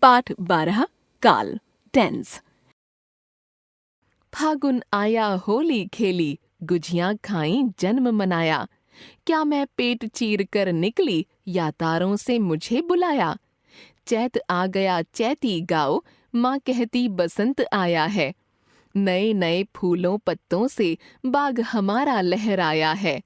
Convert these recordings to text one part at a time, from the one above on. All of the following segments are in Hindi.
पाठ 12 काल टेंस। फागुन आया होली खेली, गुझियाँ खाई जन्म मनाया। क्या मैं पेट चीर कर निकली, या तारों से मुझे बुलाया। चैत आ गया चैती गाओ, माँ कहती बसंत आया है। नए नए फूलों पत्तों से बाग हमारा लहराया है।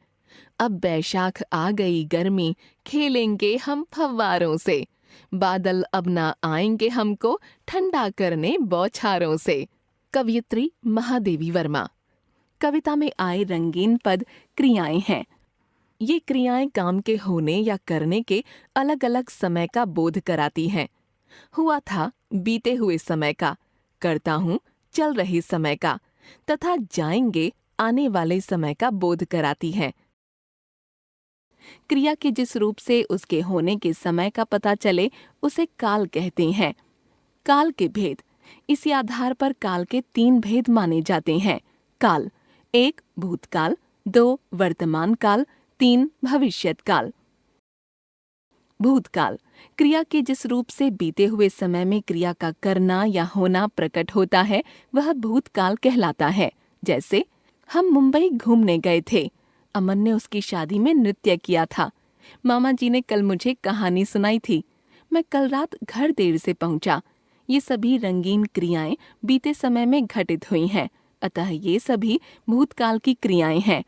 अब बैशाख आ गई गर्मी, खेलेंगे हम फव्वारों से। बादल अब ना आएंगे हमको ठंडा करने बौछारों से। कवयित्री महादेवी वर्मा। कविता में आए रंगीन पद क्रियाएं हैं। ये क्रियाएं काम के होने या करने के अलग अलग समय का बोध कराती हैं। हुआ था बीते हुए समय का, करता हूँ चल रहे समय का, तथा जाएंगे आने वाले समय का बोध कराती हैं। क्रिया के जिस रूप से उसके होने के समय का पता चले उसे काल कहते हैं। काल के भेद। इसी आधार पर काल के 3 भेद माने जाते हैं। काल 1 भूतकाल, 2 वर्तमान काल, 3 भविष्यत काल। भूतकाल क्रिया के जिस रूप से बीते हुए समय में क्रिया का करना या होना प्रकट होता है वह भूतकाल कहलाता है। जैसे हम मुंबई घूमने गए थे, अमन ने उसकी शादी में नृत्य किया था। मामा जी ने कल मुझे कहानी सुनाई थी। मैं कल रात घर देर से पहुंचा। ये सभी रंगीन क्रियाएं बीते समय में घटित हुई हैं, अतः ये सभी भूतकाल की क्रियाएं हैं।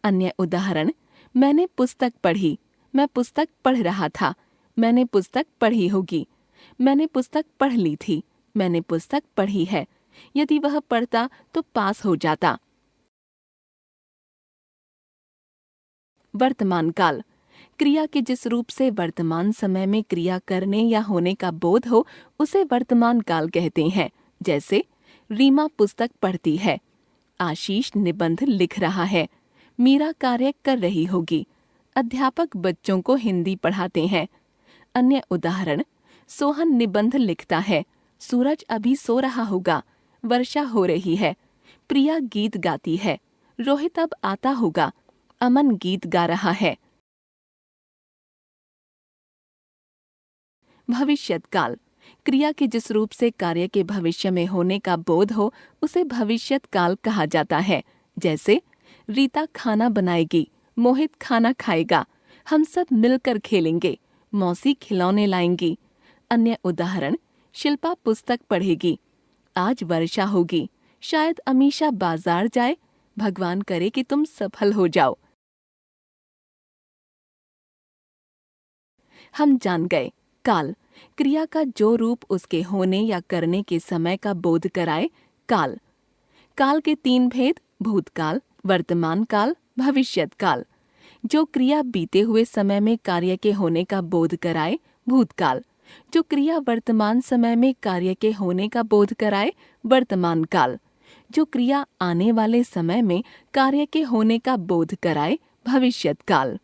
अन्य उदाहरण, मैंने पुस्तक पढ़ी, मैं पुस्तक पढ़ रहा था, मैंने पुस्तक पढ़ी होगी, मैंने पुस्तक पढ़ ली थी, मैंने पुस्तक पढ़ी है। यदि वह पढ़ता तो पास हो जाता। वर्तमान काल क्रिया के जिस रूप से वर्तमान समय में क्रिया करने या होने का बोध हो उसे वर्तमान काल कहते हैं। जैसे रीमा पुस्तक पढ़ती है, आशीष निबंध लिख रहा है, मीरा कार्य कर रही होगी, अध्यापक बच्चों को हिंदी पढ़ाते हैं। अन्य उदाहरण, सोहन निबंध लिखता है, सूरज अभी सो रहा होगा, वर्षा हो रही है, प्रिया गीत गाती है, रोहित अब आता होगा, अमन गीत गा रहा है। भविष्यत काल क्रिया के जिस रूप से कार्य के भविष्य में होने का बोध हो उसे भविष्यत काल कहा जाता है। जैसे रीता खाना बनाएगी, मोहित खाना खाएगा, हम सब मिलकर खेलेंगे, मौसी खिलौने लाएंगी। अन्य उदाहरण, शिल्पा पुस्तक पढ़ेगी, आज वर्षा होगी, शायद अमीशा बाजार जाए, भगवान करे कि तुम सफल हो जाओ। हम जान गए काल क्रिया का जो रूप उसके होने या करने के समय का बोध कराए काल। काल के 3 भेद भूतकाल, वर्तमान काल, भविष्यत काल। जो क्रिया बीते हुए समय में कार्य के होने का बोध कराए भूतकाल, जो क्रिया वर्तमान समय में कार्य के होने का बोध कराए वर्तमान काल, जो क्रिया आने वाले समय में कार्य के होने का बोध कराए भविष्यत काल।